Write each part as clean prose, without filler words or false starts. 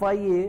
FIA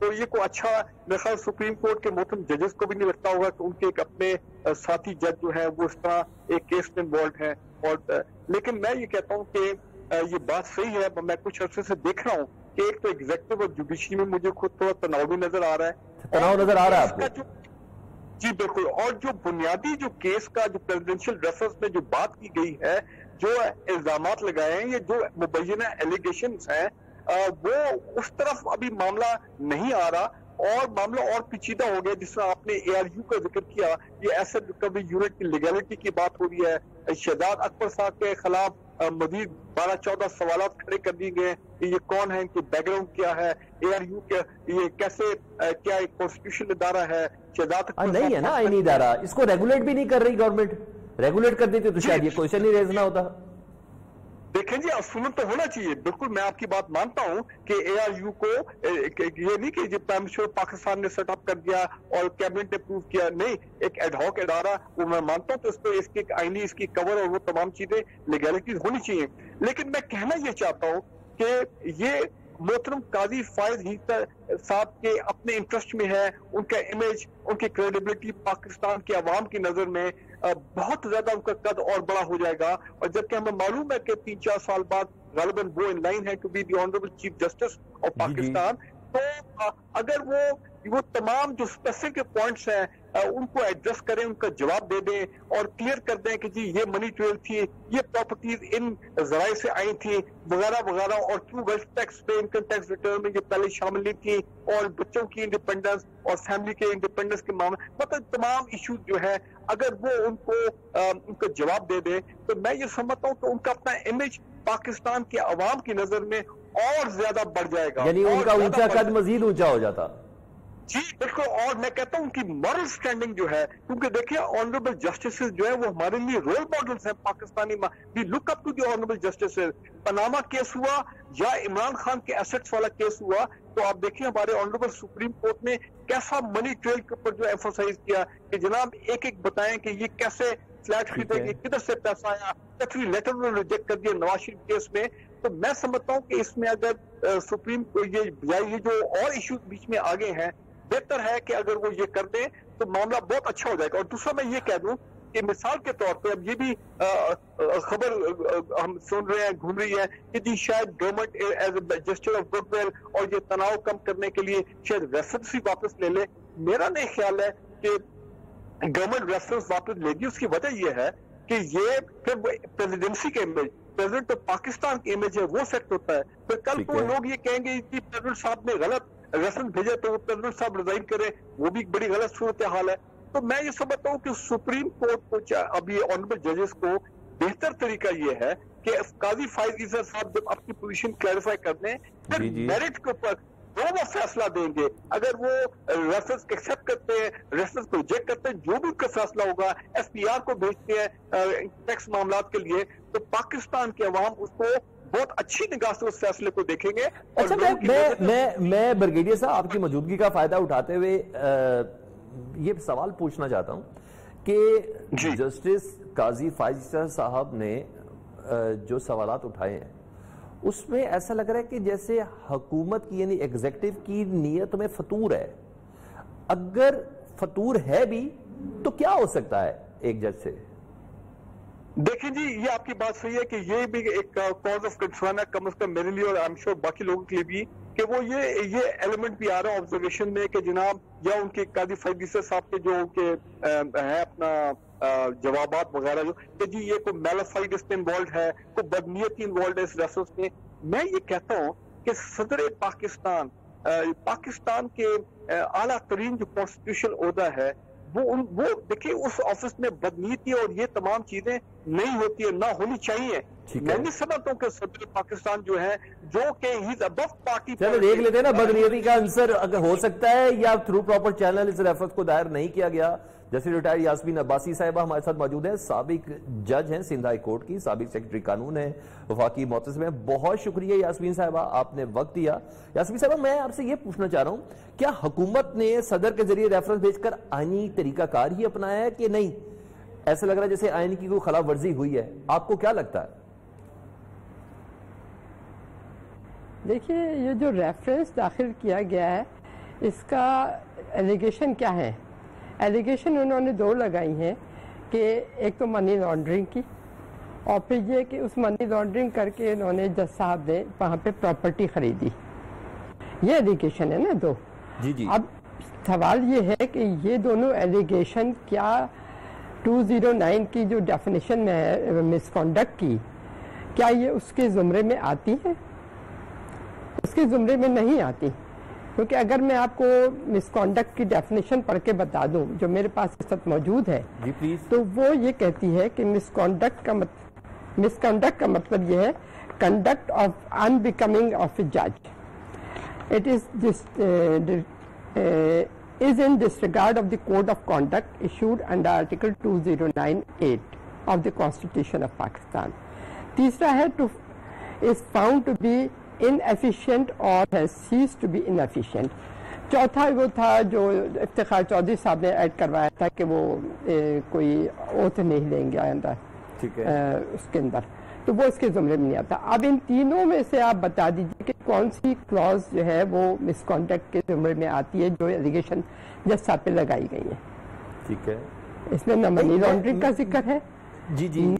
تو یہ کوئی اچھا میرے خیال سپریم کورٹ کے محترم ججز کو بھی نہیں لگتا ہوگا کہ ان کے ایک اپنے ساتھی جج جو ہیں وہ اس طرح ایک کیس میں انوالوڈ ہیں. اور لیکن میں یہ کہتا ہوں کہ یہ بات صحیح ہے. میں کچھ عرصے سے دیکھ رہا ہوں کہ ایک تو ایگزیکٹو اور جوڈیشری میں مجھے خود تھوڑا تناؤ بھی نظر آ رہا ہے. تناؤ نظر آ رہا ہے آپ کو؟ جی بالکل. اور جو بنیادی جو کیس کا جو پریزیڈنشیل ریفرنس میں جو بات کی گئی ہے, جو الزامات لگائے ہیں, یہ جو مبینہ ایلیگیشنز ہیں, وہ اس طرف ابھی معاملہ نہیں آ رہا اور معاملہ اور پیچیدہ ہو گیا. جس طرح آپ نے اے آر یو کا ذکر کیا, یہ ایسٹ ریکوری یونٹ کی لیگیلٹی کی بات ہو رہی ہے. شہزاد اکبر صاحب کے خلاف مزید 12-14 سوالات کھڑے کر دیے گئے کہ یہ کون ہے, ان کی بیک گراؤنڈ کیا ہے, اے آر یو کے یہ کیسے, کیا ایک کانسٹیٹیوشن ادارہ ہے. شہزاد نہیں ہے نا آئینی ادارہ, اس کو ریگولیٹ بھی نہیں کر رہی گورنمنٹ. ریگولیٹ کر دیتی تو شاید یہ کوشچن ہی ریز نہ ہوتا. دیکھیں جی, اصولن تو ہونا چاہیے, بالکل میں آپ کی بات مانتا ہوں کہ اے آر یو کو یہ نہیں کہ پرائم منسٹر پاکستان نے سیٹ اپ کر دیا اور کیبنٹ نے اپروو کیا, نہیں, ایک ایڈ ہاک ادارہ وہ میں مانتا ہوں, تو اس کو اس کی آئینی اس کی کور اور وہ تمام چیزیں لیگیلٹیز ہونی چاہیے. لیکن میں کہنا یہ چاہتا ہوں کہ یہ محترم قاضی فائز حیدر صاحب کے اپنے انٹرسٹ میں ہے, ان کا امیج, ان کی کریڈیبلٹی پاکستان کی عوام کی نظر میں بہت زیادہ ان کا قد اور بڑا ہو جائے گا. اور جبکہ ہمیں معلوم ہے کہ 3-4 سال بعد غالباً وہ ان لائن ہے to be the honourable chief justice of Pakistan. تو اگر وہ تمام جو اسپیسیفک پوائنٹس ہیں ان کو ایڈریس کریں, ان کا جواب دے دیں اور کلیئر کر دیں کہ جی یہ منی ٹریل تھی, یہ پراپرٹیز ان ذرائع سے آئی تھی وغیرہ وغیرہ, اور کیوں ویلتھ ٹیکس پہ انکم ٹیکس ریٹرن میں یہ پہلے شامل نہیں تھی, اور بچوں کی انڈیپینڈنس اور فیملی کے انڈیپینڈنس کے معاملے, مطلب تمام ایشوز جو ہے اگر وہ ان کو جواب دے دیں تو میں یہ سمجھتا ہوں کہ ان کا اپنا امیج پاکستان کے عوام کی نظر میں اور زیادہ بڑھ جائے گا. یعنی ان کا اونچا قد مزید اونچا ہو جاتا. جی بالکل. اور میں کہتا ہوں ان کی مورل سٹینڈنگ جو ہے, کیونکہ دیکھیے آنریبل جسٹسز جو ہے وہ ہمارے لیے رول ماڈلز ہیں Pakistani. We look up to the honourable justices. Panama case ہوا یا عمران خان کے ایسٹس والا کیس ہوا, تو آپ دیکھیں ہمارے آنریبل سپریم کورٹ نے کیسا منی ٹریل کے اوپر جو ایمفسائز کیا کہ جناب ایک ایک بتائیں کہ یہ کیسے فلیٹ خریدے, یہ کدھر سے پیسہ آیا. ایکچولی لیٹر نے ریجیکٹ کر دیا نواز شریف کیس میں. تو میں سمجھتا ہوں کہ اس میں اگر سپریم یہ جو اور ایشوز بیچ میں آگے ہیں, بہتر ہے کہ اگر وہ یہ کر دیں تو معاملہ بہت اچھا ہو جائے گا. اور دوسرا میں یہ کہہ دوں کہ مثال کے طور پہ اب یہ بھی خبر ہم سن رہے ہیں, گھوم رہی ہے کہ جی شاید government as a gesture of goodwill اور یہ تناؤ کم کرنے کے لیے شاید ریفرنس ہی واپس لے لے. میرا نہیں خیال ہے کہ گورنمنٹ ریفرنس واپس لے گی. اس کی وجہ یہ ہے کہ یہ پھر پریزیڈنسی کے امیج, پریزیڈنٹ آف پاکستان کے امیج ہے, وہ افیکٹ ہوتا ہے. پھر کل کو لوگ یہ کہیں گے کہ پریزیڈنٹ صاحب نے غلط ریفرنس بھیجا تو وہ پریزیڈنٹ صاحب ریزائن کرے, وہ بھی بڑی غلط صورتحال ہے. تو میں یہ سمجھتا ہوں کہ سپریم کورٹ کو اب یہ آنریبل ججز کو بہتر طریقہ یہ ہے کہ قاضی فائز حیدر صاحب جب اپنی پوزیشن کلیریفائی کر دیں پھر میرٹ کے اوپر وہ فیصلہ دیں گے. اگر وہ ریفرنس ایکسپٹ کرتے ہیں, ریفرنس کو ریجیکٹ کرتے ہیں, جو بھی ان کا فیصلہ ہوگا ایس پی آر کو بھیجتے ہیں ٹیکس معاملات کے لیے, تو پاکستان کے عوام اس کو بہت اچھی نگاہ سے اس فیصلے کو دیکھیں گے. اچھا, میں برگیڈیئر صاحب آپ کی موجودگی کا فائدہ اٹھاتے ہوئے یہ سوال پوچھنا چاہتا ہوں کہ جسٹس قاضی فائز صاحب نے جو سوالات اٹھائے ہیں اس میں ایسا لگ رہا ہے کہ جیسے حکومت کی یعنی ایگزیکٹو کی نیت میں فطور ہے. اگر فطور ہے بھی تو کیا ہو سکتا ہے ایک جج سے؟ دیکھیں جی, یہ آپ کی بات صحیح ہے کہ یہ بھی ایک کاز آف کنسرن ہے کم از کم میرے لیے اور I'm sure باقی لوگوں کے لیے بھی, کہ وہ یہ ایلیمنٹ بھی آ رہا ہے آبزرویشن میں کہ جناب یا ان کے قاضی فائز حیدر صاحب کے جو ہیں اپنا جوابات وغیرہ جو کہ جی یہ کوئی میلافائڈ اس میں انوالوڈ ہے, کوئی بدنیتی انوالوڈ ہے اس ریفرنس میں. میں یہ کہتا ہوں کہ صدر پاکستان کے اعلیٰ ترین جو کانسٹیٹیوشن عہدہ ہے وہ دیکھیں اس آفس میں بدنیتی اور یہ تمام چیزیں نہیں ہوتی ہے, نہ ہونی چاہیے. میں نہیں سمجھتا ہوں کہ صدر پاکستان جو ہے جو کہ ہیز ابو پارٹی. چلو دیکھ لیتے ہیں نا, بدنیتی کا عنصر اگر ہو سکتا ہے یا تھرو پراپر چینل اس ریفرنس کو دائر نہیں کیا گیا. جیسے ریٹائر یاسمین عباسی صاحبہ ہمارے ساتھ موجود ہیں, سابق جج ہیں سندھ ہائی کورٹ کی, سابق سیکرٹری قانون ہیں, وفاقی معتصم ہیں. بہت شکریہ یاسمین صاحبہ, آپ نے وقت دیا. یاسمین صاحبہ, میں آپ سے یہ پوچھنا چاہ رہا ہوں, کیا حکومت نے صدر کے ذریعے ریفرنس بھیج کر آئینی طریقہ کار ہی اپنایا ہے کہ نہیں؟ ایسا لگ رہا ہے جیسے آئین کی کوئی خلاف ورزی ہوئی ہے. آپ کو کیا لگتا ہے؟ دیکھیے, یہ جو ریفرنس داخل کیا گیا ہے اس کا ایلیگیشن کیا ہے؟ ایلیگیشن انہوں نے دو لگائی ہیں کہ ایک تو منی لانڈرنگ کی، اور پھر یہ کہ اس منی لانڈرنگ کر کے انہوں نے جج صاحب نے وہاں پہ پراپرٹی خریدی. یہ ایلیگیشن ہے نا دو. جی جی. اب سوال یہ ہے کہ یہ دونوں ایلیگیشن کیا 209 کی جو ڈیفینیشن میں ہے مس کنڈکٹ کی، کیا یہ اس کے زمرے میں آتی ہے؟ اس کے زمرے میں نہیں آتی، کیونکہ اگر میں آپ کو مس کنڈکٹ کی ڈیفینیشن پڑھ کے بتا دوں جو میرے پاس اس وقت موجود ہے جی پلیز. تو وہ یہ کہتی ہے کہ مس کنڈکٹ کا مطلب یہ ہے conduct of unbecoming of a جج. It is in disregard of the code of conduct issued under Article 209(8) of the Constitution of Pakistan. تیسرا ہے is found to be inefficient or has ceased to be inefficient. چوتھا وہ تھا جو افتخار چودھری صاحب نے add کروایا تھا کہ وہ کوئی اوتھ نہیں لیں گے آئندہ اس کے اندر، تو وہ اس کے زمرے میں نہیں آتا. اب ان تینوں میں سے آپ بتا دیجیے کہ کون سی کلوز جو ہے وہ مس کانڈکٹ کے زمرے میں آتی ہے جو ایلیگیشن جج صاحب پہ لگائی گئی ہے. ٹھیک ہے. اس میں نہ منی لانڈرنگ کا ذکر ہے جی جی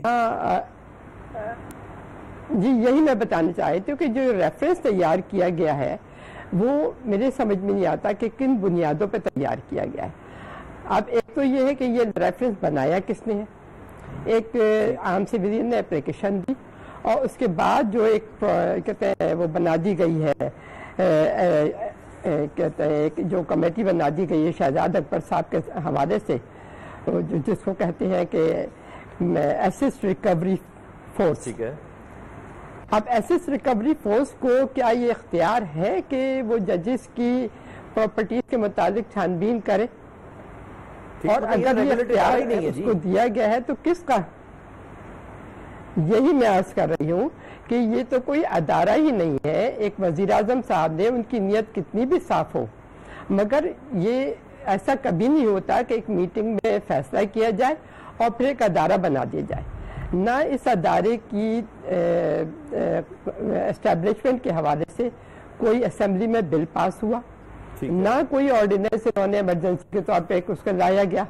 جی یہی میں بتانا چاہتی ہوں کہ جو ریفرنس تیار کیا گیا ہے وہ میرے سمجھ میں نہیں آتا کہ کن بنیادوں پہ تیار کیا گیا ہے. اب ایک تو یہ ہے کہ یہ ریفرنس بنایا کس نے ہے، ایک عام سویلین نے اپلیکیشن دی، اور اس کے بعد جو ایک کہتے ہیں وہ بنا دی گئی ہے، کہتے ہیں جو کمیٹی بنا دی گئی ہے شہزاد اکبر صاحب کے حوالے سے، جس کو کہتے ہیں کہ ایسسٹ ریکوری فورس. ٹھیک ہے. اب ایسسٹ ریکوری فورس کو کیا یہ اختیار ہے کہ وہ ججز کی پراپرٹیز کے متعلق چھان بین کرے؟ اور اگر یہ اختیار اس کو دیا گیا ہے تو کس کا؟ یہی میں عرض کر رہی ہوں کہ یہ تو کوئی ادارہ ہی نہیں ہے. ایک وزیر اعظم صاحب نے ان کی نیت کتنی بھی صاف ہو، مگر یہ ایسا کبھی نہیں ہوتا کہ ایک میٹنگ میں فیصلہ کیا جائے اور پھر ایک ادارہ بنا دیا جائے. نہ اس ادارے کی اسٹیبلشمنٹ کے حوالے سے کوئی اسمبلی میں بل پاس ہوا، نہ کوئی آرڈیننس انہوں نے ایمرجنسی کے طور پہ اس کو لایا گیا.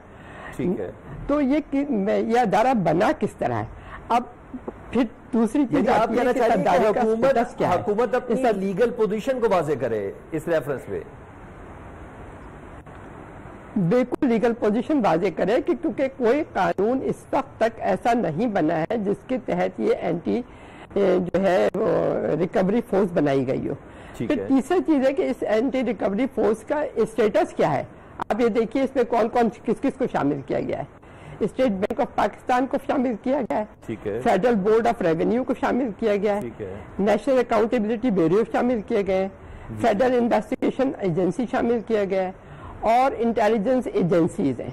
تو یہ ادارہ بنا کس طرح ہے؟ اب پھر دوسری چیز آپ کہنا چاہیے کہ حکومت اپنی لیگل پوزیشن کو واضح کرے اس ریفرنس پہ. بالکل لیگل پوزیشن واضح کرے کہ کیونکہ کوئی قانون اس وقت تک ایسا نہیں بنا ہے جس کے تحت یہ اینٹی جو ہے وہ ریکوری فورس بنائی گئی ہو. پھر تیسری چیز ہے کہ اس اینٹی ریکوری فورس کا اسٹیٹس کیا ہے. آپ یہ دیکھیے اس میں کون کون کس کس کو شامل کیا گیا ہے. اسٹیٹ بینک آف پاکستان کو شامل کیا گیا ہے، فیڈرل بورڈ آف ریونیو کو شامل کیا گیا ہے، نیشنل اکاؤنٹیبلٹی بیورو شامل کیے گئے ہیں، فیڈرل انویسٹیگیشن ایجنسی شامل کیا گیا ہے، اور انٹیلیجنس ایجنسیز ہیں.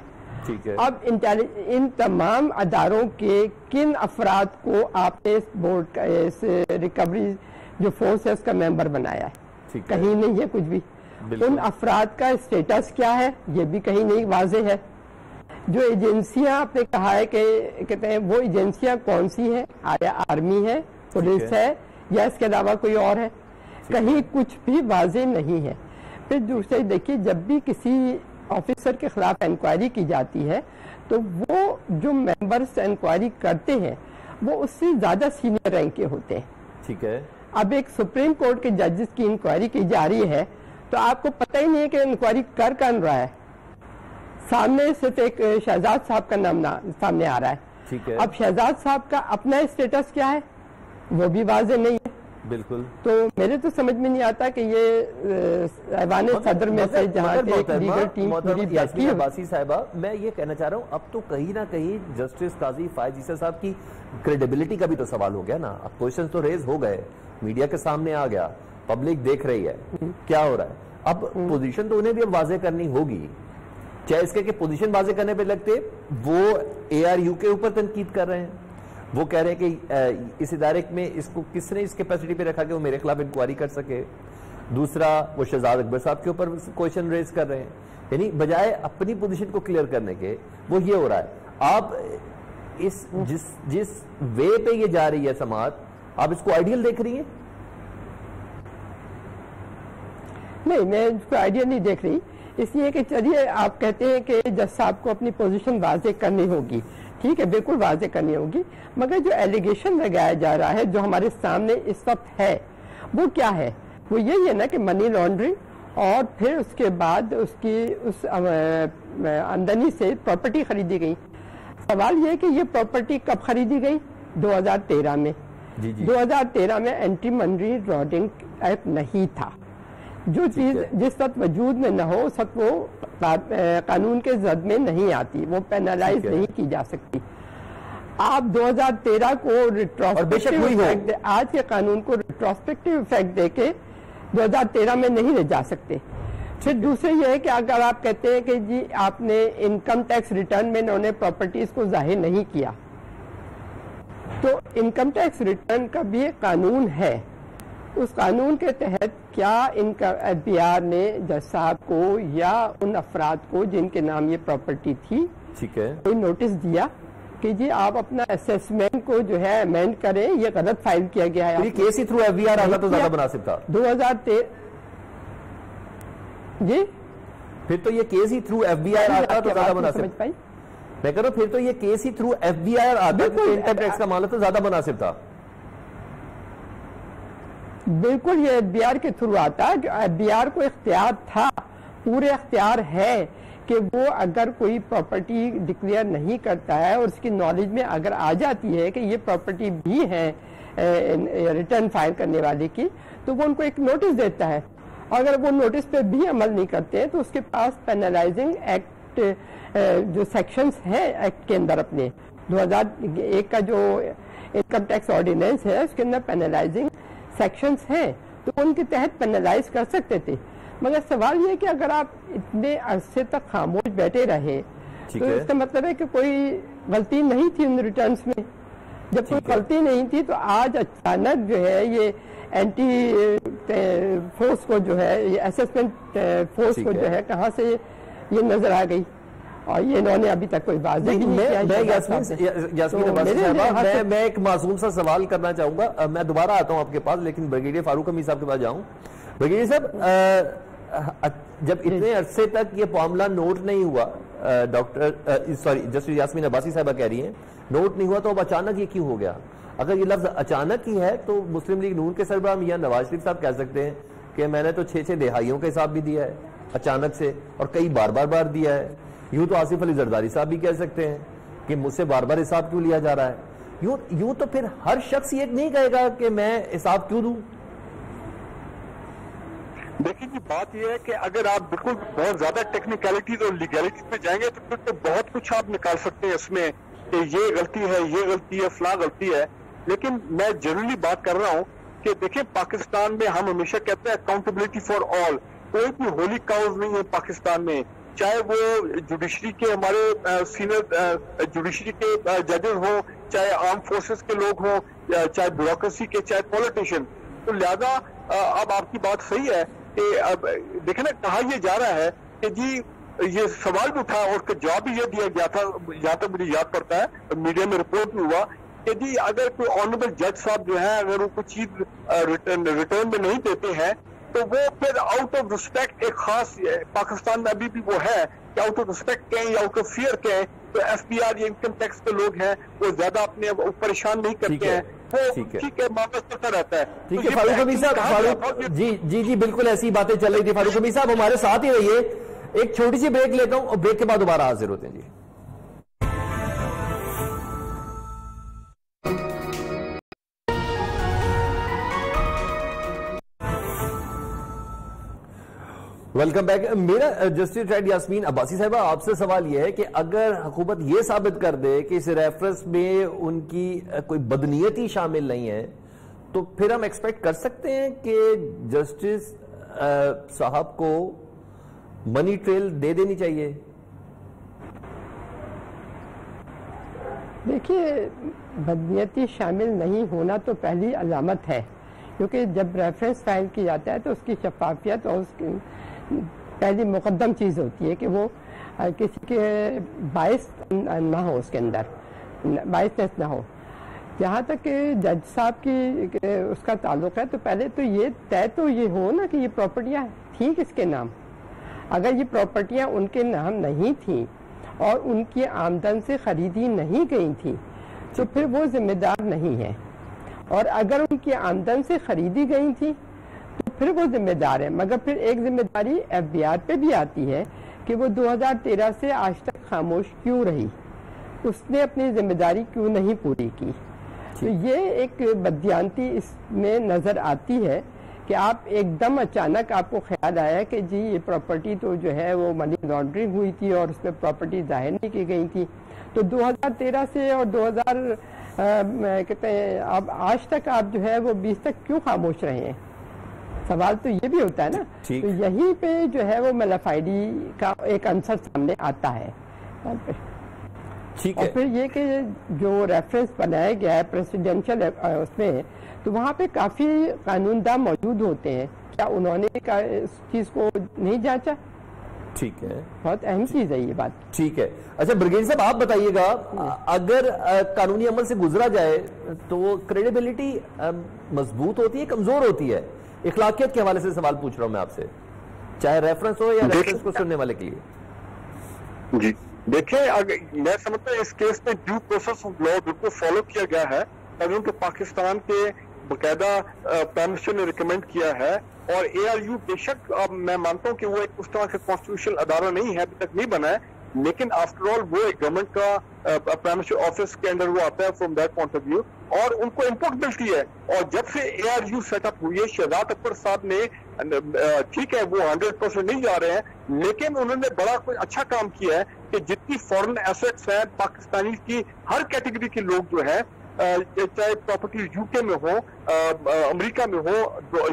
اب ان تمام اداروں کے کن افراد کو آپ نے اس بورڈ کا اس ریکوری جو فورس ہے اس کا ممبر بنایا ہے؟ کہیں نہیں ہے کچھ بھی. ان افراد کا اسٹیٹس کیا ہے یہ بھی کہیں نہیں واضح ہے. جو ایجنسیاں آپ نے کہا ہے کہ کہتے ہیں وہ ایجنسیاں کون سی ہیں؟ آیا آرمی ہے، پولیس ہے، یا اس کے علاوہ کوئی اور ہے؟ کہیں کچھ بھی واضح نہیں ہے. پھر دوسرے دیکھیے جب بھی کسی آفیسر کے خلاف انکوائری کی جاتی ہے تو وہ جو ممبرز انکوائری کرتے ہیں وہ اس سے زیادہ سینئر رینک کے ہوتے ہیں. ٹھیک ہے. اب ایک سپریم کورٹ کے ججز کی انکوائری کی جا رہی ہے تو آپ کو پتہ ہی نہیں ہے کہ انکوائری کر رہا ہے. سامنے صرف ایک شہزاد صاحب کا نام سامنے آ رہا ہے. اب شہزاد صاحب کا اپنا اسٹیٹس کیا ہے وہ بھی واضح نہیں ہے. بالکل. تو میرے تو سمجھ میں نہیں آتا کہ یہ ایوان صدر میں سے جہاں ایک لیگل ٹیم پوری بیٹھی ہے. عباسی صاحبہ میں یہ کہنا چاہ رہا ہوں اب تو کہیں نہ کہیں جسٹس قاضی فائز عیسی صاحب کی کریڈیبلٹی کا بھی تو سوال ہو گیا نا. اب کوشچن تو ریز ہو گئے، میڈیا کے سامنے آ گیا، پبلک دیکھ رہی ہے کیا ہو رہا ہے. اب پوزیشن تو انہیں بھی اب واضح کرنی ہوگی، چاہے اس کے پوزیشن واضح کرنے پہ لگتے وہ ARU کے اوپر تنقید کر رہے ہیں. وہ کہہ رہے ہیں کہ اس ادارے میں اس کو کس نے اس کیپیسٹی پہ رکھا کہ وہ میرے خلاف انکوائری کر سکے. دوسرا وہ شہزاد اکبر صاحب کے اوپر کوشچن ریز کر رہے ہیں. یعنی بجائے اپنی پوزیشن کو کلیئر کرنے کے وہ یہ ہو رہا ہے. آپ اس جس وے پہ یہ جا رہی ہے سماعت، آپ اس کو آئیڈیل دیکھ رہی ہیں؟ نہیں، میں اس کو آئیڈیا نہیں دیکھ رہی، اس لیے کہ چلیے آپ کہتے ہیں کہ جج صاحب کو اپنی پوزیشن واضح کرنی ہوگی، ٹھیک ہے، بالکل واضح کرنی ہوگی، مگر جو ایلیگیشن لگایا جا رہا ہے جو ہمارے سامنے اس وقت ہے وہ کیا ہے؟ وہ یہی ہے نا کہ منی لانڈرنگ اور پھر اس کے بعد اس کی اس آمدنی سے پراپرٹی خریدی گئی۔ سوال یہ ہے کہ یہ پراپرٹی کب خریدی گئی؟ 2013 میں۔ 2013 میں اینٹی منی لانڈرنگ ایکٹ نہیں تھا، جو چیز جس وقت وجود میں نہ ہو اس وقت وہ قانون کے زد میں نہیں آتی، وہ پینالائز نہیں کی جا سکتی۔ آپ 2013 کو ریٹروسپیکٹیو افیکٹ، آج کے قانون کو ریٹروسپیکٹیو افیکٹ دے کے 2013 میں نہیں لے جا سکتے۔ پھر دوسرے یہ ہے کہ اگر آپ کہتے ہیں کہ جی آپ نے انکم ٹیکس ریٹرن میں انہوں نے پراپرٹیز کو ظاہر نہیں کیا، تو انکم ٹیکس ریٹرن کا بھی ایک قانون ہے، اس قانون کے تحت کیا ایف بی آر نے جج صاحب کو یا ان افراد کو جن کے نام یہ پراپرٹی تھی کوئی نوٹس دیا کہ جی آپ اپنا اسیسمنٹ کو جو ہے امینڈ کریں، یہ غلط فائل کیا گیا ہے؟ کیس ہی تھرو ایف بی آر آتا تو زیادہ مناسب تھا۔ 2013 جی پھر تو یہ کیس ہی تھرو ایف بی آر آتا تو زیادہ مناسب، میں کہہ رہا ہوں پھر تو یہ کیس ہی تھرو ایف بی آر آتا تو انکم ٹیکس کا معاملہ تو زیادہ مناسب تھا۔ بالکل یہ ایف بی آر کے تھرو آتا، ایف بی آر کو اختیار تھا، پورے اختیار ہے کہ وہ اگر کوئی پراپرٹی ڈکلیئر نہیں کرتا ہے اور اس کی نالج میں اگر آ جاتی ہے کہ یہ پراپرٹی بھی ہے ریٹرن فائل کرنے والے کی، تو وہ ان کو ایک نوٹس دیتا ہے، اور اگر وہ نوٹس پہ بھی عمل نہیں کرتے ہیں تو اس کے پاس پینالائزنگ ایکٹ جو سیکشنز ہیں ایکٹ کے اندر، اپنے 2001 کا جو انکم ٹیکس آرڈیننس ہے اس کے اندر پینالائزنگ سیکشنز ہیں، تو ان کے تحت پینالائز کر سکتے تھے۔ مگر سوال یہ ہے کہ اگر آپ اتنے عرصے تک خاموش بیٹھے رہے تو اس کا مطلب ہے کہ کوئی غلطی نہیں تھی ان ریٹرنز میں۔ جب کوئی غلطی نہیں تھی تو آج اچانک جو ہے یہ اینٹی فورس کو جو ہے یہ اسیسمنٹ فورس کو جو ہے کہاں سے یہ نظر آ گئی، اور یہ انہوں نے ابھی تک کوئی واضح نہیں کیا۔ میں ایک معصوم سا سوال کرنا چاہوں گا، میں دوبارہ آتا ہوں آپ کے پاس، لیکن بریگیڈیئر فاروق حمید صاحب کے پاس جاؤں۔ بریگیڈیئر صاحب، جب اتنے عرصے تک یہ معاملہ نوٹ نہیں ہوا، جسٹس یاسمین عباسی صاحبہ کہہ رہی ہیں نوٹ نہیں ہوا، تو اب اچانک یہ کیوں ہو گیا؟ اگر یہ لفظ اچانک ہی ہے تو مسلم لیگ نون کے سربراہ میاں نواز شریف صاحب کہہ سکتے ہیں کہ میں نے تو 6 دہائیوں کا حساب بھی دیا ہے اچانک سے، اور کئی بار دیا ہے۔ یوں تو آصف علی زرداری صاحب بھی کہہ سکتے ہیں کہ مجھ سے بار حساب کیوں لیا جا رہا ہے۔ یوں تو پھر ہر شخص یہ نہیں کہے گا کہ میں حساب کیوں دوں۔ دیکھیں جی، بات یہ ہے کہ اگر آپ بالکل بہت زیادہ ٹیکنیکلٹیز اور لیگلٹیز پہ جائیں گے تو پھر تو بہت کچھ آپ نکال سکتے ہیں اس میں کہ یہ غلطی ہے، یہ غلطی ہے، فلاں غلطی ہے، لیکن میں جنرلی بات کر رہا ہوں کہ دیکھیں پاکستان میں ہم ہمیشہ کہتے ہیں اکاؤنٹیبلٹی فار آل، کوئی بھی ہولی کاؤز نہیں ہے پاکستان میں، چاہے وہ جوڈیشری کے ہمارے سینئر جوڈیشری کے ججز ہوں، چاہے آرم فورسز کے لوگ ہوں، چاہے بیوروکریسی کے، چاہے پولیٹیشین۔ تو لہذا اب آپ کی بات صحیح ہے کہ اب دیکھیں نا کہا یہ جا رہا ہے کہ جی یہ سوال بھی اٹھا اور جواب بھی یہ دیا گیا تھا، جہاں تک مجھے یاد پڑتا ہے میڈیا میں رپورٹ بھی ہوا کہ جی اگر کوئی آنریبل جج صاحب جو ہے اگر وہ کوئی چیز ریٹرن میں نہیں دیتے ہیں تو وہ پھر آؤٹ آف ریسپیکٹ ایک خاص پاکستان میں ابھی بھی وہ ہے کہ آؤٹ آف ریسپیکٹ کہیں یا آؤٹ آف فیئر کہیں تو ایف بی آر یا انکم ٹیکس کے لوگ ہیں وہ زیادہ اپنے پریشان نہیں کرتے ہیں، وہ ٹھیک ہے معاملہ چلتا رہتا ہے۔ ٹھیک ہے فاروق حمید صاحب، جی بالکل ایسی باتیں چل رہی تھی۔ فاروق حمید صاحب ہمارے ساتھ ہی رہیے، ایک چھوٹی سی بریک لیتا ہوں اور بریک کے بعد دوبارہ حاضر ہوتے ہیں۔ جی ویلکم بیک۔ میرا جسٹس ٹریڈ یاسمین عباسی صاحبہ آپ سے سوال یہ ہے کہ اگر حکومت یہ ثابت کر دے کہ اس ریفرنس میں ان کی کوئی بدنیتی شامل نہیں ہے تو پھر ہم ایکسپیکٹ کر سکتے ہیں کہ جسٹس صاحب کو منی ٹریل دے دینی چاہیے؟ دیکھیے بدنیتی شامل نہیں ہونا تو پہلی علامت ہے، کیونکہ جب ریفرنس فائل کیا جاتا ہے تو اس کی شفافیت اور اس کی پہلی مقدم چیز ہوتی ہے کہ وہ کسی کے باعث نہ ہو، اس کے اندر باعث نہ ہو۔ جہاں تک کہ جج صاحب کی اس کا تعلق ہے تو پہلے تو یہ طے تو یہ ہو نا کہ یہ پراپرٹیاں تھیں کس کے نام. اگر یہ پراپرٹیاں ان کے نام نہیں تھیں اور ان کی آمدن سے خریدی نہیں گئی تھیں تو پھر وہ ذمہ دار نہیں ہے, اور اگر ان کی آمدن سے خریدی گئی تھی تو پھر وہ ذمہ دار ہے. مگر پھر ایک ذمہ داری ایف بی آر پہ بھی آتی ہے کہ وہ 2013 سے آج تک خاموش کیوں رہی, اس نے اپنی ذمہ داری کیوں نہیں پوری کی. تو یہ ایک بددیانتی اس میں نظر آتی ہے کہ آپ ایک دم اچانک آپ کو خیال آیا کہ جی یہ پراپرٹی تو جو ہے وہ منی لانڈرنگ ہوئی تھی اور اس میں پراپرٹی ظاہر نہیں کی گئی تھی. تو 2013 سے اور 2000 کہتے ہیں اب آج تک آپ جو ہے وہ 20 تک کیوں خاموش رہے ہیں, سوال تو یہ بھی ہوتا ہے نا. تو یہیں پہ جو ہے وہ ملافائڈی کا ایک عنصر سامنے آتا ہے. اور پھر یہ کہ جو ریفرنس بنایا گیا ہے پریسیڈنشل اس میں, تو وہاں پہ کافی قانون داں موجود ہوتے ہیں. کیا انہوں نے اس چیز کو نہیں جانچا؟ ٹھیک ہے, بہت اہم چیز ہے یہ بات. ٹھیک ہے. اچھا برگیڈ صاحب آپ بتائیے گا, اگر قانونی عمل سے گزرا جائے تو کریڈیبلٹی مضبوط ہوتی ہے کمزور ہوتی ہے؟ اخلاقیت کے حوالے سے سوال پوچھ رہا ہوں میں آپ سے, چاہے ریفرنس ہو یا ریفرنس کو سننے والے کے لیے. جی دیکھیں, میں سمجھتا ہوں اس کیس میں ڈیو پروسیس آف لا بالکل فالو کیا گیا ہے. کہ پاکستان کے باقاعدہ پرائم منسٹر نے ریکمینڈ کیا ہے, اور اے آر یو بے شک میں مانتا ہوں کہ وہ ایک اس طرح کا کانسٹیٹیوشنل ادارہ نہیں ہے, ابھی تک نہیں بنا ہے, لیکن آفٹر آل وہ ایک گورنمنٹ کا پرائم منسٹر آفس کے انڈر وہ آتا ہے from that point of view, اور ان کو انپٹ ملتی ہے. اور جب سے A R U set up ہوئی ہے, شہزاد اکبر صاحب نے, ٹھیک ہے وہ 100% نہیں جا رہے ہیں, لیکن انہوں نے بڑا کوئی اچھا کام کیا ہے کہ جتنی فورن ایسٹس ہیں پاکستانی کی ہر کیٹیگری کے لوگ جو ہیں, چاہے پراپرٹی یو کے میں ہو, امریکہ میں ہو,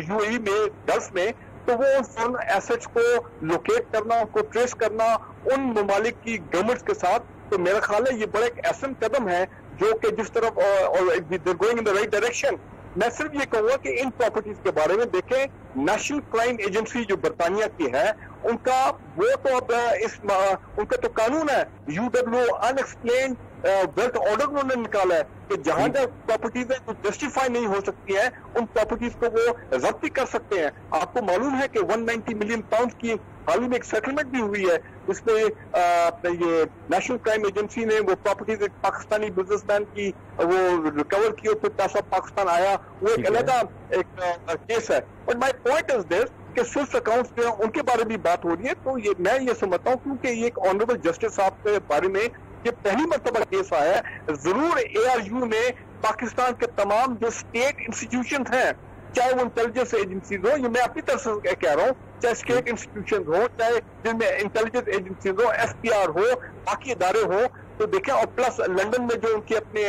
یو اے میں, گلف میں, تو وہ فورن ایسٹس کو لوکیٹ کرنا, ان کو ٹریس کرنا ان ممالک کی گورنمنٹس کے ساتھ, تو میرا خیال ہے یہ بڑا ایک اہم قدم ہے جو کہ جس طرف going in the right direction. میں صرف یہ کہوں گا کہ ان پراپرٹیز کے بارے میں دیکھیں, نیشنل کرائم ایجنسی جو برطانیہ کی ہے, ان کا وہ تو اب ان کا تو قانون ہے, یو ڈبلیو انیکسپلینڈ ویلتھ آرڈر انہوں نے نکالا ہے کہ جہاں جہاں پراپرٹیز جو جسٹیفائی نہیں ہو سکتی ہیں ان پراپرٹیز کو وہ ضبط کر سکتے ہیں. آپ کو معلوم ہے کہ 190 ملین پاؤنڈ کی حال ہی میں ایک سیٹلمنٹ بھی ہوئی ہے, اس میں یہ نیشنل کرائم ایجنسی نے وہ پراپرٹیز ایک پاکستانی بزنس مین کی وہ ریکور کی اور پھر پیسہ پاکستان آیا, وہ ایک علیحدہ ایک کیس ہے. بٹ مائی پوائنٹ از دس کہ سوئس اکاؤنٹس جو ہیں ان کے بارے میں بات ہو رہی ہے, تو یہ میں یہ سمجھتا ہوں کیونکہ یہ ایک آنریبل جسٹس صاحب کے بارے میں یہ پہلی مرتبہ کیس آیا ہے, ضرور اے آر یو نے پاکستان کے تمام جو اسٹیٹ انسٹیٹیوشنز ہیں, چاہے وہ انٹیلیجنس ایجنسیز ہو, یہ میں اپنی طرف سے کہہ رہا ہوں, چاہے اسٹیٹ انسٹیٹیوشنز ہو, چاہے جن میں انٹیلیجنس ایجنسیز ہو, ایس پی آر ہو, باقی ادارے ہو, تو دیکھیں, اور پلس لنڈن میں جو ان کے اپنے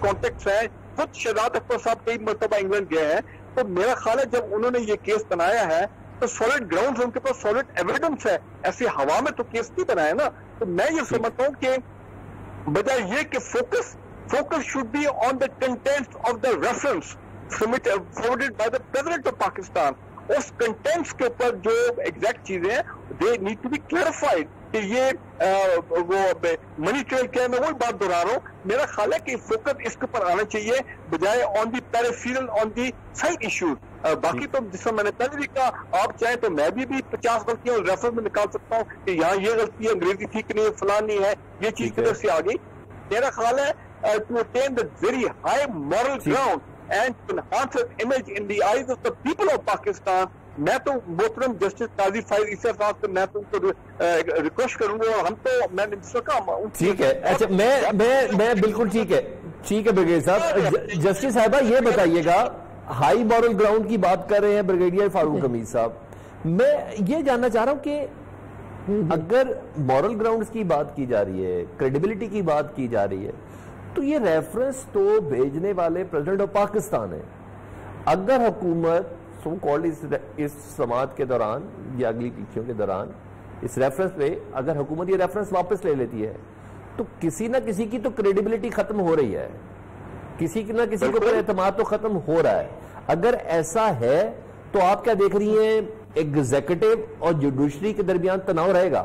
کانٹیکٹس ہیں, خود شہزاد اکبر صاحب کئی مرتبہ انگلینڈ گئے ہیں, تو میرا خیال ہے جب انہوں نے یہ کیس بنایا ہے تو سالڈ گراؤنڈز ان کے پاس سالڈ ایویڈنس ہے, ایسی ہوا میں تو کیس نہیں بنایا نا. تو میں یہ سمجھتا ہوں کہ بجائے یہ کہ focus should be on the content of the reference forwarded by the president of Pakistan, اس کنٹینٹس کے اوپر جو ایگزیکٹ چیزیں ہیں they need to be clarified کہ یہ وہ منی ٹریل کیا ہے. میں وہی بات دہرا رہا ہوں, میرا خیال ہے کہ فوکس اس کے اوپر آنا چاہیے بجائے آن دی پیریفیرل آن دی سائڈ ایشوز. باقی تو جس میں نے پہلے بھی کہا, آپ چاہیں تو میں بھی 50 غلطیاں ریفرنس میں نکال سکتا ہوں کہ یہاں یہ غلطی ہے, انگریزی ٹھیک نہیں ہے, فلاں نہیں ہے, یہ چیز کدھر سے آ گئی. میرا خیال ہے to attain the very high moral ground and to enhance its image in the eyes of the people of Pakistan, میں تو محترم جسٹس قاضی فائز عیسیٰ صاحب سے میں تو ان کو ریکویسٹ کروں گا, اور ہم تو میں نے جس کہا ٹھیک ہے. اچھا میں بالکل ٹھیک ہے برگیڈ صاحب. جسٹس صاحبہ یہ بتائیے گا, ہائی مورل گراؤنڈ کی بات کر رہے ہیں بریگیڈیئر فاروق حمید صاحب, میں یہ جاننا چاہ رہا ہوں کہ اگر مورل گراؤنڈز کی بات کی جا رہی ہے, کریڈیبلٹی کی بات کی جا رہی ہے, تو یہ ریفرنس تو بھیجنے والے پریزیڈنٹ آف پاکستان ہے. اگر حکومت سو کالڈ اس سماعت کے دوران یا اگلی پیچھیوں کے دوران اس ریفرنس پہ اگر حکومت یہ ریفرنس واپس لے لیتی ہے تو کسی نہ کسی کی تو کریڈیبلٹی ختم ہو رہی ہے, کسی نہ کسی کو پر اعتماد تو ختم ہو رہا ہے. اگر ایسا ہے تو آپ کیا دیکھ رہی ہیں, ایگزیکٹو اور جوڈیشری کے درمیان تناؤ رہے گا؟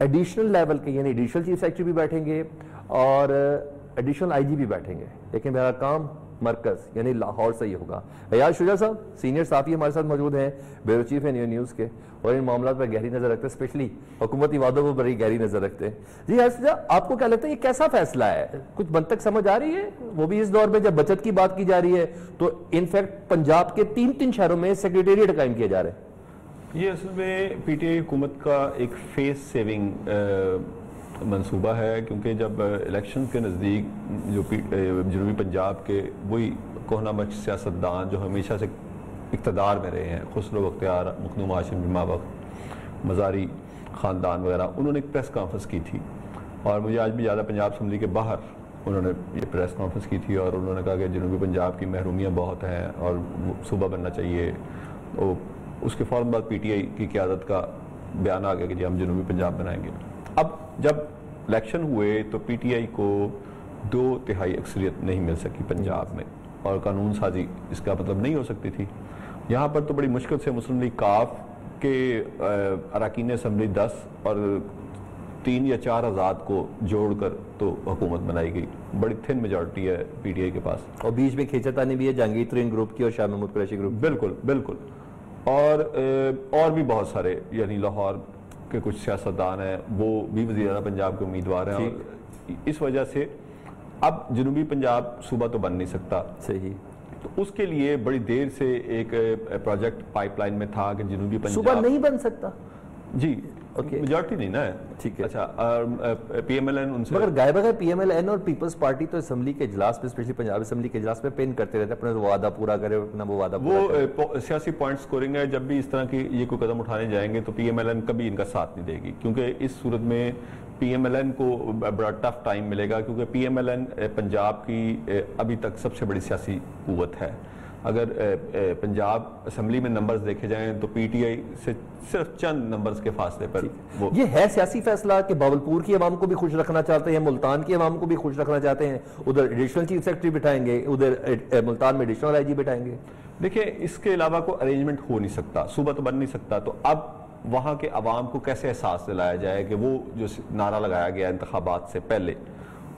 ایڈیشنل لیول کے یعنی ایڈیشنل چیف سیکرٹری بھی بیٹھیں گے اور ایڈیشنل آئی جی بھی بیٹھیں گے، لیکن میرا کام مرکز یعنی لاہور سے ہی ہوگا۔ ایاز شجاع صاحب سینئر صحافی ہمارے ساتھ موجود ہیں، بیورو چیف ہیں نیوز کے، اور ان معاملات پر گہری نظر رکھتے ہیں، اسپیشلی حکومتی وعدوں پر بڑی گہری نظر رکھتے ہیں۔ جی ایاز شجاع، آپ کو کیا لگتا ہے یہ کیسا فیصلہ ہے؟ کچھ منطق سمجھ آ رہی ہے؟ وہ بھی اس دور میں جب بچت کی بات کی جا رہی ہے تو انفیکٹ پنجاب کے 3 شہروں میں سیکریٹریٹ قائم کیے جا رہے ہیں۔ یہ اصل میں پی ٹی آئی حکومت کا ایک فیس سیونگ منصوبہ ہے، کیونکہ جب الیکشن کے نزدیک جو جنوبی پنجاب کے وہی کوہنہ مچ سیاستدان جو ہمیشہ سے اقتدار میں رہے ہیں، خسرو بختیار، مخدوم ہاشم جمعہ وقت، مزاری خاندان وغیرہ، انہوں نے ایک پریس کانفرنس کی تھی، اور مجھے آج بھی یاد ہے پنجاب اسمبلی کے باہر انہوں نے یہ پریس کانفرنس کی تھی، اور انہوں نے کہا کہ جنوبی پنجاب کی محرومیاں بہت ہیں اور صوبہ بننا چاہیے۔ اس کے فوراً بعد پی ٹی آئی کی قیادت کا بیان آ گیا کہ جی ہم جنوبی پنجاب بنائیں گے۔ اب جب الیکشن ہوئے تو پی ٹی آئی کو 2/3 اکثریت نہیں مل سکی پنجاب میں، اور قانون سازی اس کا مطلب نہیں ہو سکتی تھی۔ یہاں پر تو بڑی مشکل سے مسلم لیگ کاف کے اراکین اسمبلی 10 اور 3 یا 4 آزاد کو جوڑ کر تو حکومت بنائی گئی، بڑی تھن میجارٹی ہے پی ٹی آئی کے پاس، اور بیچ میں کھینچتانی بھی ہے جہانگیر ترین گروپ کی اور شاہ محمود قریشی گروپ۔ بالکل بالکل، اور بھی بہت سارے، یعنی لاہور کے کچھ سیاستدان ہیں وہ بھی وزیر اعلیٰ پنجاب کے امیدوار ہیں، اور اس وجہ سے اب جنوبی پنجاب صوبہ تو بن نہیں سکتا۔ صحیح، تو اس کے لیے بڑی دیر سے ایک پروجیکٹ پائپ لائن میں تھا کہ جنوبی پنجاب صوبہ نہیں بن سکتا۔ جی، میجارٹی نہیں نا ہے، ٹھیک ہے۔ اچھا، پی ایم ایل این ان سے مگر گائے بغیر پی ایم ایل این اور پیپلز پارٹی تو اسمبلی کے اجلاس میں، اسپیشلی پنجاب اسمبلی کے اجلاس میں پین کرتے رہتے ہیں، اپنا وعدہ پورا کرے، اپنا وہ وعدہ پورا کرے۔ وہ سیاسی پوائنٹ سکورنگ ہے، جب بھی اس طرح کی یہ کوئی قدم اٹھانے جائیں گے تو پی ایم ایل این کبھی ان کا ساتھ نہیں دے گی، کیونکہ اس صورت میں پی ایم ایل این کو بڑا ٹف ٹائم ملے گا، کیونکہ P M L N Punjab کی ابھی تک سب سے بڑی سیاسی قوت ہے۔ اگر پنجاب اسمبلی میں نمبرز دیکھے جائیں تو پی ٹی آئی سے صرف چند نمبرز کے فاصلے پر وہ یہ ہے سیاسی فیصلہ کہ باولپور کی عوام کو بھی خوش رکھنا چاہتے ہیں، ملتان کی عوام کو بھی خوش رکھنا چاہتے ہیں، ادھر ایڈیشنل چیف سیکرٹری بٹھائیں گے، ادھر ملتان میں ایڈیشنل آئی جی بٹھائیں گے۔ دیکھیں اس کے علاوہ کوئی ارینجمنٹ ہو نہیں سکتا، صوبہ تو بن نہیں سکتا، تو اب وہاں کے عوام کو کیسے احساس دلایا جائے کہ وہ جو نعرہ لگایا گیا انتخابات سے پہلے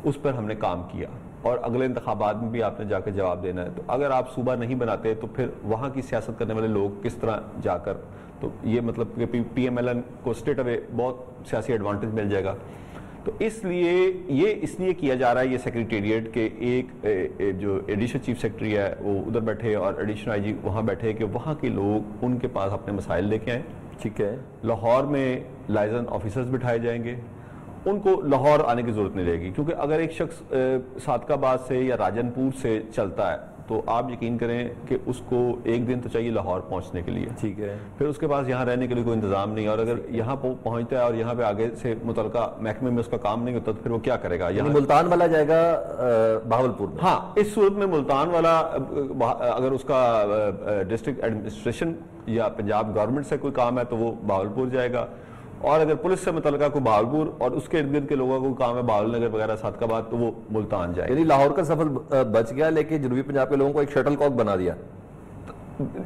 اس پر ہم نے کام کیا، اور اگلے انتخابات میں بھی آپ نے جا کے جواب دینا ہے۔ تو اگر آپ صوبہ نہیں بناتے تو پھر وہاں کی سیاست کرنے والے لوگ کس طرح جا کر، تو یہ مطلب کہ پی ایم ایل این کو اسٹریٹ اوے بہت سیاسی ایڈوانٹیج مل جائے گا۔ تو اس لیے کیا جا رہا ہے یہ سیکریٹریٹ کہ ایک جو ایڈیشنل چیف سیکرٹری ہے وہ ادھر بیٹھے اور ایڈیشنل آئی جی وہاں بیٹھے، کہ وہاں کے لوگ ان کے پاس اپنے مسائل لے کے آئیں۔ ٹھیک ہے، لاہور میں لائزن آفیسرز بٹھائے جائیں گے، ان کو لاہور آنے کی ضرورت نہیں رہے گی، کیونکہ اگر ایک شخص صادق آباد سے یا راجن پور سے چلتا ہے تو آپ یقین کریں کہ اس کو ایک دن تو چاہیے لاہور پہنچنے کے لیے، ٹھیک ہے، پھر اس کے پاس یہاں رہنے کے لیے کوئی انتظام نہیں، اور اگر یہاں پہنچتا ہے اور یہاں پہ آگے سے متعلقہ محکمے میں اس کا کام نہیں ہوتا تو پھر وہ کیا کرے گا؟ یعنی ملتان والا جائے گا بہاولپور میں۔ ہاں، اس صورت میں ملتان والا اگر اس کا ڈسٹرکٹ ایڈمنسٹریشن یا پنجاب گورنمنٹ سے کوئی کام ہے تو وہ بہاولپور جائے گا، اور اگر پولیس سے متعلقہ کوئی بہاولپور اور اس کے ارد گرد کے لوگوں کو کام ہے بہاول نگر وغیرہ صادق آباد تو وہ ملتان جائے گا۔ یعنی لاہور کا سفر بچ گیا، لیکن جنوبی پنجاب کے لوگوں کو ایک شٹل کاک بنا دیا۔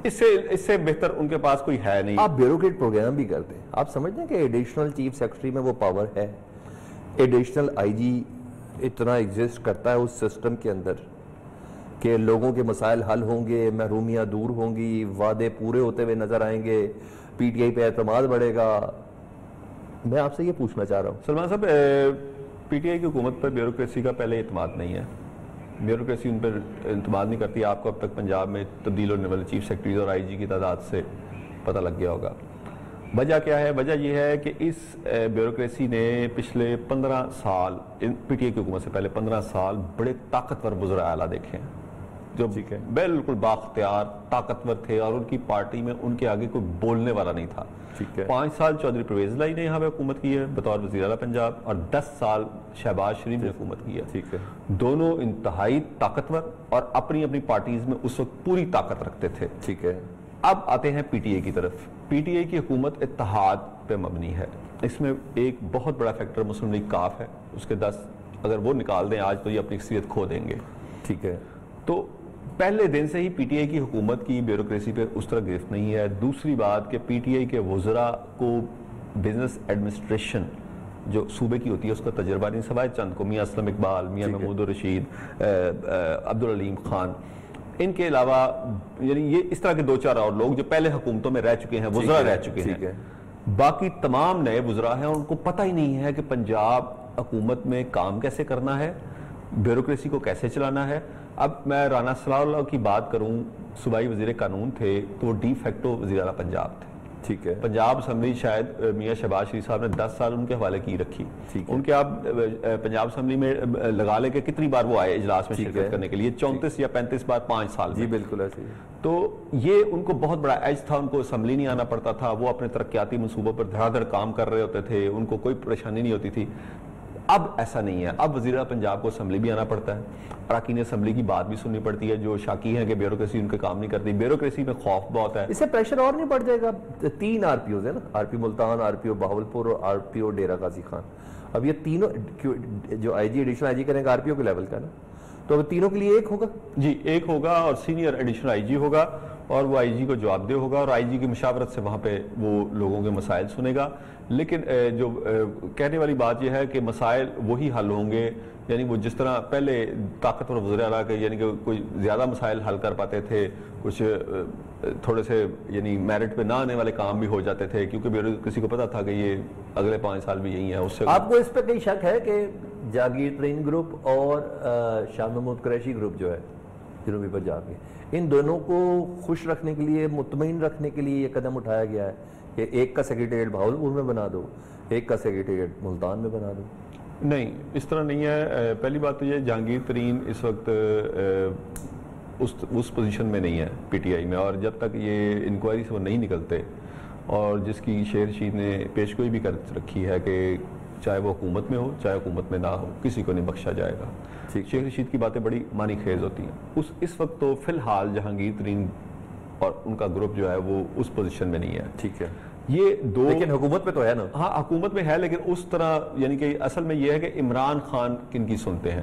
اس سے بہتر ان کے پاس کوئی ہے نہیں۔ آپ بیوروکریٹ پروگرام بھی کرتے ہیں، آپ سمجھتے ہیں کہ ایڈیشنل چیف سیکرٹری میں وہ پاور ہے؟ ایڈیشنل آئی جی اتنا ایگزسٹ کرتا ہے اس سسٹم کے اندر کہ لوگوں کے مسائل حل ہوں گے، محرومیاں دور ہوں گی، وعدے پورے ہوتے ہوئے نظر آئیں گے، پی ٹی آئی پہ اعتماد بڑھے گا؟ میں آپ سے یہ پوچھنا چاہ رہا ہوں سلمان صاحب، پی ٹی آئی کی حکومت پر بیوروکریسی کا پہلے اعتماد نہیں ہے، بیوروکریسی ان پر اعتماد نہیں کرتی۔ آپ کو اب تک پنجاب میں تبدیل ہونے والے چیف سیکرٹریز اور آئی جی کی تعداد سے پتہ لگ گیا ہوگا۔ وجہ کیا ہے؟ وجہ یہ ہے کہ اس بیوروکریسی نے پچھلے 15 سال، پی ٹی آئی کی حکومت سے پہلے 15 سال بڑے طاقتور وزراء اعلیٰ دیکھے ہیں جو بالکل بااختیار طاقتور تھے، اور ان کی پارٹی میں ان کے آگے کوئی بولنے والا نہیں تھا۔ 5 سال چودھری پرویز الہی نے یہاں پہ حکومت کی ہے بطور وزیر اعلیٰ پنجاب، اور 10 سال شہباز شریف نے حکومت کی ہے۔ دونوں انتہائی طاقتور اور اپنی اپنی پارٹیز میں اس وقت پوری طاقت رکھتے تھے۔ ٹھیک ہے، اب آتے ہیں پی ٹی آئی کی طرف۔ پی ٹی آئی کی حکومت اتحاد پہ مبنی ہے، اس میں ایک بہت بڑا فیکٹر مسلم لیگ کاف ہے، اس کے 10 اگر وہ نکال دیں آج تو یہ اپنی اکثریت کھو دیں گے۔ ٹھیک ہے، تو پہلے دن سے ہی پی ٹی آئی کی حکومت کی بیوروکریسی پہ اس طرح گرفت نہیں ہے۔ دوسری بات کہ پی ٹی آئی کے وزراء کو بزنس ایڈمنسٹریشن جو صوبے کی ہوتی ہے اس کا تجربہ نہیں، سوائے چند کو، میاں اسلم اقبال، میاں محمود الرشید، عبدالعلیم خان، ان کے علاوہ یعنی یہ اس طرح کے 2-4 اور لوگ جو پہلے حکومتوں میں رہ چکے ہیں، وزراء رہ چکے ہیں، باقی تمام نئے وزراء ہیں، ان کو پتہ ہی نہیں ہے کہ پنجاب حکومت میں کام کیسے کرنا ہے، بیوروکریسی کو کیسے چلانا ہے۔ اب میں رانا صلاح اللہ کی بات کروں، صوبائی وزیر قانون تھے تو وہ ڈی فیکٹو وزیر اعلیٰ پنجاب تھے، ٹھیک ہے، پنجاب اسمبلی شاید میاں شہباز شریف صاحب نے 10 سال ان کے حوالے کی رکھی، ان کے آپ پنجاب اسمبلی میں لگا لے کہ کتنی بار وہ آئے اجلاس میں شرکت کرنے کے لیے، 34 یا 35 بار 5 سال میں، جی بالکل ایسے ہی۔ تو یہ ان کو بہت بڑا ایج تھا، ان کو اسمبلی نہیں آنا پڑتا تھا، وہ اپنے ترقیاتی منصوبوں پر دھڑا دھڑ کام کر رہے ہوتے تھے، ان کو کوئی پریشانی نہیں ہوتی تھی۔ اب ایسا نہیں ہے، اب وزیر اعلیٰ پنجاب کو اسمبلی بھی آنا پڑتا ہے، اراکین اسمبلی کی بات بھی سننی پڑتی ہے جو شاکی ہیں کہ بیوروکریسی ان کے کام نہیں کرتی، بیوروکریسی میں خوف بہت ہے۔ اس سے پریشر اور نہیں بڑھ جائے گا؟ 3 RPOs ہیں نا، RPO ملتان، RPO بہاولپور اور RPO ڈیرہ غازی خان، اب یہ تینوں جو IG ایڈیشنل IG کریں گا RPO کے لیول کا نا، تو اب تینوں کے لیے ایک ہوگا؟ جی ایک ہوگا، اور سینئر ایڈیشنل IG ہوگا، اور وہ IG کو جواب دہ ہوگا، اور IG کی مشاورت سے وہاں پہ وہ لوگوں کے مسائل سنے گا۔ لیکن جو کہنے والی بات یہ ہے کہ مسائل وہی حل ہوں گے، یعنی وہ جس طرح پہلے طاقتور وزیر اعلیٰ کے یعنی کہ کوئی زیادہ مسائل حل کر پاتے تھے، کچھ تھوڑے سے یعنی میرٹ پہ نہ آنے والے کام بھی ہو جاتے تھے، کیونکہ کسی کو پتا تھا کہ یہ اگلے 5 سال بھی یہی ہیں۔ اس سے آپ کو اس پہ کئی شک ہے کہ جہانگیر ترین گروپ اور شاہ محمود قریشی گروپ جو ہے جنوبی پنجاب کے، ان دونوں کو خوش رکھنے کے لیے، مطمئن رکھنے کے لیے یہ قدم اٹھایا گیا ہے کہ ایک کا سیکریٹریٹ بہاولپور میں بنا دو، ایک کا سیکریٹریٹ ملتان میں بنا دو؟ نہیں، اس طرح نہیں ہے۔ پہلی بات تو یہ جہانگیر ترین اس وقت اس پوزیشن میں نہیں ہے PTI میں، اور جب تک یہ انکوائری سے وہ نہیں نکلتے، اور جس کی شیر رشید نے پیشگوئی بھی کر رکھی ہے کہ چاہے وہ حکومت میں ہو چاہے حکومت میں نہ ہو، کسی کو نہیں بخشا جائے گا، شیر رشید کی باتیں بڑی معنی خیز ہوتی ہیں۔ اس وقت تو فی الحال جہانگیر ترین اور ان کا گروپ جو ہے وہ اس پوزیشن میں نہیں ہے، ٹھیک ہے۔ یہ دو، لیکن حکومت میں تو ہے نا؟ ہاں حکومت میں ہے، لیکن اس طرح یعنی کہ اصل میں یہ ہے کہ عمران خان کن کی سنتے ہیں،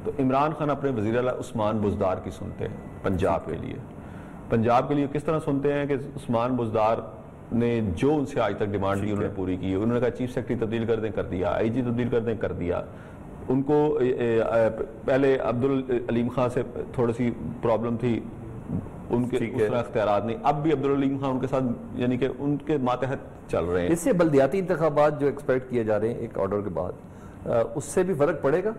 تو عمران خان اپنے وزیر اعلیٰ عثمان بزدار کی سنتے ہیں پنجاب کے لیے۔ پنجاب کے لیے کس طرح سنتے ہیں کہ عثمان بزدار نے جو ان سے آج تک ڈیمانڈ کی انہوں نے پوری کی، انہوں نے کہا چیف سیکرٹری تبدیل کر دیں، کر دیا، IG تبدیل کر دیں، کر دیا۔ ان کو پہلے عبدالعلیم خان سے تھوڑی سی پرابلم تھی، ان کے اس طرح اختیارات نہیں، اب بھی عبدالعلیم خان ان کے ساتھ یعنی کہ ان کے ماتحت چل رہے ہیں۔ اس سے بلدیاتی انتخابات جو ایکسپیکٹ کیے جا رہے ہیں ایک آرڈر کے بعد، اس سے بھی فرق پڑے گا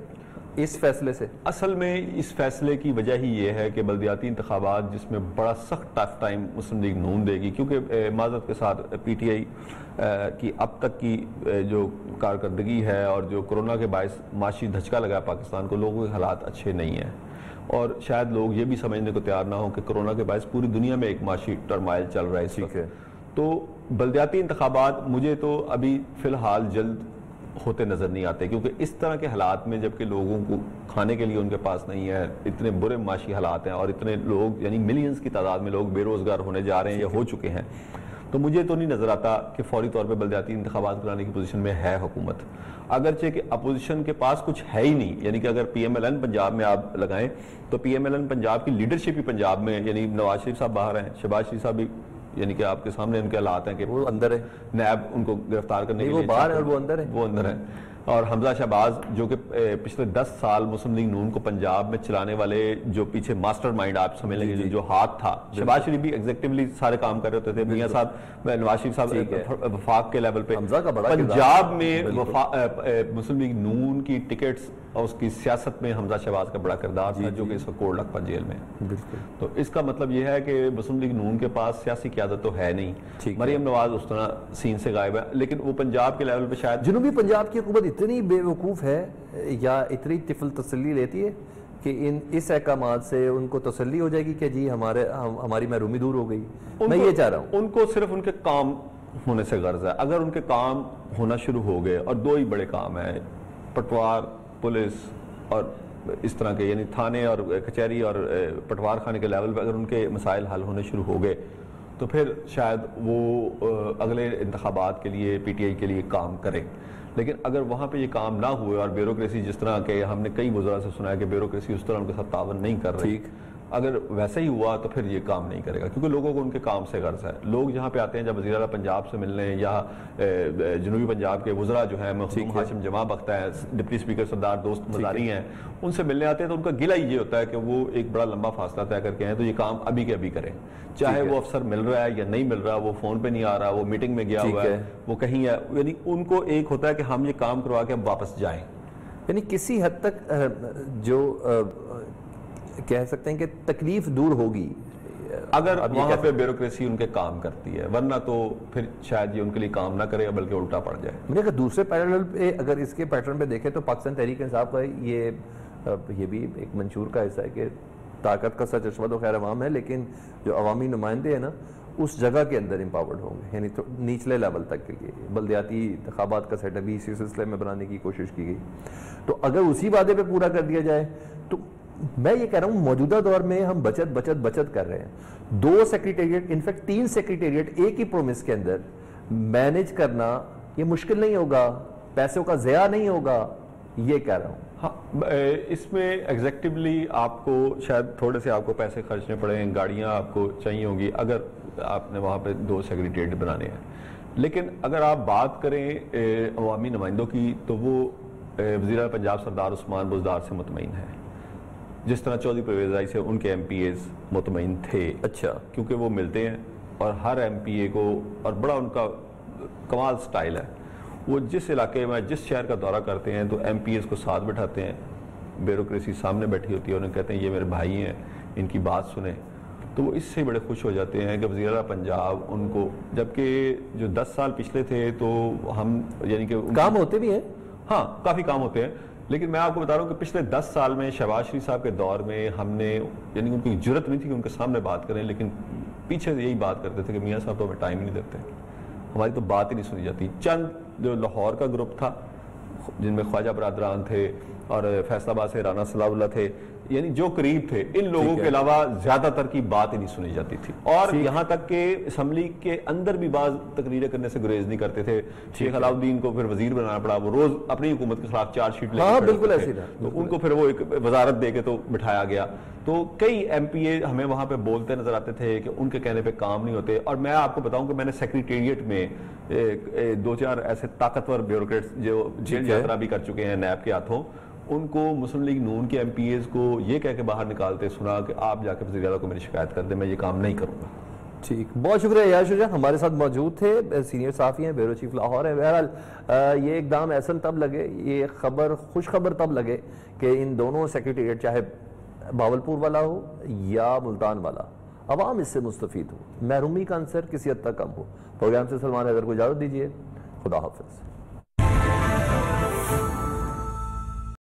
اس فیصلے سے؟ اصل میں اس فیصلے کی وجہ ہی یہ ہے کہ بلدیاتی انتخابات جس میں بڑا سخت ٹف ٹائم مسلم لیگ نون دے گی، کیونکہ معذرت کے ساتھ PTI کی اب تک کی جو کارکردگی ہے اور جو کرونا کے باعث معاشی دھچکا لگا پاکستان کو، لوگوں کے حالات اچھے نہیں ہیں، اور شاید لوگ یہ بھی سمجھنے کو تیار نہ ہوں کہ کرونا کے باعث پوری دنیا میں ایک معاشی ٹرمائل چل رہا ہے اس وقت۔ تو بلدیاتی انتخابات مجھے تو ابھی فی الحال جلد ہوتے نظر نہیں آتے، کیونکہ اس طرح کے حالات میں جبکہ لوگوں کو کھانے کے لیے ان کے پاس نہیں ہے، اتنے برے معاشی حالات ہیں، اور اتنے لوگ یعنی ملینز کی تعداد میں لوگ بے روزگار ہونے جا رہے ہیں یا ہو چکے ہیں، تو مجھے تو نہیں نظر آتا کہ فوری طور پہ بلدیاتی انتخابات کرانے کی پوزیشن میں ہے حکومت، اگرچہ کہ اپوزیشن کے پاس کچھ ہے ہی نہیں۔ یعنی کہ اگر PMLN پنجاب میں آپ لگائیں تو PMLN پنجاب کی لیڈرشپ ہی پنجاب میں، یعنی نواز شریف صاحب باہر ہیں، شہباز شریف صاحب بھی یعنی کہ آپ کے سامنے ان کے حالات ہیں کہ وہ اندر ہے، نیب ان کو گرفتار کرنے کے لیے، وہ باہر ہے اور وہ اندر ہے، وہ اندر ہے۔ اور حمزہ شہباز جو کہ پچھلے 10 سال مسلم لیگ نون کو پنجاب میں چلانے والے جو پیچھے ماسٹر مائنڈ آپ سمجھ لیں گے جو ہاتھ تھا، شہباز شریف بھی ایگزیکٹیولی سارے کام کر رہے ہوتے تھے، میاں صاحب نواز شریف صاحب وفاق کے لیول پہ، پنجاب میں مسلم لیگ نون کی ٹکٹس اور اس کی سیاست میں حمزہ شہباز کا بڑا کردار تھا، جو کہ اس وقت کوڑ لکھپا جیل میں۔ تو اس کا مطلب یہ ہے کہ مسلم لیگ نون کے پاس سیاسی قیادت تو ہے نہیں، مریم نواز اس طرح سین سے غائب ہے، لیکن وہ پنجاب کے لیول پہ شاید جنوبی پنجاب کی حکومت اتنی بے وقوف ہے یا اتنی طفل تسلی لیتی ہے کہ اس احکامات سے ان کو تسلی ہو جائے گی کہ جی ہماری محرومی دور ہو گئی؟ میں یہ چاہ رہا ہوں ان کو صرف ان کے کام ہونے سے غرض ہے، اگر ان کے کام ہونا شروع ہو گئے، اور 2 ہی بڑے کام ہیں، پٹوار پولیس اور اس طرح کے یعنی تھانے اور کچہری اور پٹوار خانے کے لیول پہ اگر ان کے مسائل حل ہونے شروع ہو گئے تو پھر شاید وہ اگلے انتخابات کے لیے PTI کے لیے کام کریں۔ لیکن اگر وہاں پہ یہ کام نہ ہوئے اور بیوروکریسی جس طرح کہ ہم نے کئی وزراء سے سنا ہے کہ بیوروکریسی اس طرح ان کے ساتھ تعاون نہیں کر رہی، اگر ویسا ہی ہوا تو پھر یہ کام نہیں کرے گا، کیونکہ لوگوں کو ان کے کام سے غرض ہے. لوگ جہاں پہ آتے ہیں جب وزیر اعلیٰ پنجاب سے ملنے یا جنوبی پنجاب کے وزراء جو ہیں مخدوم ہاشم جمع بختہ ہیں، ڈپٹی اسپیکر سردار دوست مزاری ہیں، ان سے ملنے آتے ہیں تو ان کا گلہ یہ ہوتا ہے کہ وہ ایک بڑا لمبا فاصلہ طے کر کے ہیں تو یہ کام ابھی کے ابھی کریں، چاہے وہ افسر مل رہا ہے یا نہیں مل رہا، وہ فون پہ نہیں آ رہا، وہ میٹنگ میں گیا ہوا ہے، وہ کہیں ہے، یعنی ان کو ایک ہوتا ہے کہ ہم یہ کام کروا کے اب واپس جائیں. یعنی کسی حد تک جو کہہ سکتے ہیں کہ تکلیف دور ہوگی اگر وہاں پہ بیوروکریسی ان کے کام کرتی ہے، ورنہ تو پھر شاید یہ ان کے لیے کام نہ کرے بلکہ الٹا پڑ جائے. مجھے اگر دوسرے پیرالل پہ اگر اس کے پیٹرن پہ دیکھیں تو پاکستان تحریک انصاف کا یہ بھی ایک منشور کا حصہ ہے کہ طاقت کا سچ اشود و خیر عوام ہے، لیکن جو عوامی نمائندے ہیں نا اس جگہ کے اندر امپاورڈ ہوں گے، یعنی نچلے لیول تک کے لیے بلدیاتی انتخابات کا سیٹ اب اسی سلسلے میں بنانے کی کوشش کی گئی. تو اگر اسی وعدے پہ پورا کر دیا جائے تو میں یہ کہہ رہا ہوں موجودہ دور میں ہم بچت کر رہے ہیں. 2 سیکریٹریٹ انفیکٹ 3 سیکریٹریٹ ایک ہی پرومس کے اندر مینیج کرنا یہ مشکل نہیں ہوگا، پیسوں کا ضیاع نہیں ہوگا، یہ کہہ رہا ہوں. ہاں اس میں ایگزیکٹولی آپ کو شاید تھوڑے سے آپ کو پیسے خرچنے پڑیں، گاڑیاں آپ کو چاہیے ہوں گی اگر آپ نے وہاں پہ 2 سیکریٹریٹ بنانے ہیں. لیکن اگر آپ بات کریں عوامی نمائندوں کی تو وہ وزیر اعلیٰ پنجاب سردار عثمان بزدار سے مطمئن ہے، جس طرح چودھری پرویز رائی سے ان کے ایم پی ایز مطمئن تھے. اچھا، کیونکہ وہ ملتے ہیں اور ہر ایم پی اے کو، اور بڑا ان کا کمال سٹائل ہے، وہ جس علاقے میں جس شہر کا دورہ کرتے ہیں تو ایم پی ایز کو ساتھ بٹھاتے ہیں، بیوروکریسی سامنے بیٹھی ہوتی ہے، انہیں کہتے ہیں یہ میرے بھائی ہیں ان کی بات سنیں، تو وہ اس سے بڑے خوش ہو جاتے ہیں کہ وزیر اعلیٰ پنجاب ان کو، جبکہ جو 10 سال پچھلے تھے تو ہم یعنی کہ کام ہوتے بھی ہیں، ہاں کافی کام ہوتے ہیں، لیکن میں آپ کو بتا رہا ہوں کہ پچھلے 10 سال میں شہباز شریف صاحب کے دور میں ہم نے یعنی ان کی جرت نہیں تھی کہ ان کے سامنے بات کریں، لیکن پیچھے سے یہی بات کرتے تھے کہ میاں صاحب تو ہمیں ٹائم نہیں دیتے، ہماری تو بات ہی نہیں سنی جاتی. چند جو لاہور کا گروپ تھا جن میں خواجہ برادران تھے اور فیصل آباد سے رانا صلاح اللہ تھے، یعنی جو قریب تھے، ان لوگوں کے علاوہ زیادہ تر کی بات ہی نہیں سنی جاتی تھی. اور یہاں تک کہ اسمبلی کے اندر بھی بعض تقریریں کرنے سے گریز نہیں کرتے تھے. شیخ علاؤدین کو پھر وزیر بنانا پڑا، وہ روز اپنی حکومت کے خلاف چارج شیٹ لے کے بالکل ایسی تھا، تو ان کو پھر وہ ایک وزارت دے کے تو بٹھایا گیا. تو کئی ایم پی اے ہمیں وہاں پہ بولتے نظر آتے تھے کہ ان کے کہنے پہ کام نہیں ہوتے. اور میں آپ کو بتاؤں کہ میں نے سیکریٹریٹ میں 2-4 ایسے طاقتور بیوروکریٹس جو جیل یاترا بھی کر چکے ہیں نیب کے ہاتھوں، ان کو مسلم لیگ نون کے ایم پی ایز کو یہ کہہ کے باہر نکالتے سنا کہ آپ جا کے وزیر اعلیٰ کو میری شکایت کر دیں، میں یہ کام نہیں کروں گا. ٹھیک، بہت شکریہ یار شجاع، ہمارے ساتھ موجود تھے، سینئر صحافی ہیں، بیورو چیف لاہور ہے. بہرحال یہ اقدام ایسن تب لگے، یہ خبر خوش خبر تب لگے کہ ان دونوں سیکریٹریٹ چاہے بھاولپور والا ہو یا ملتان والا، عوام اس سے مستفید ہو، محرومی کا عنصر کسی حد تک کم ہو. پروگرام سے سلمان حیدر کو اجازت دیجیے، خدا حافظ.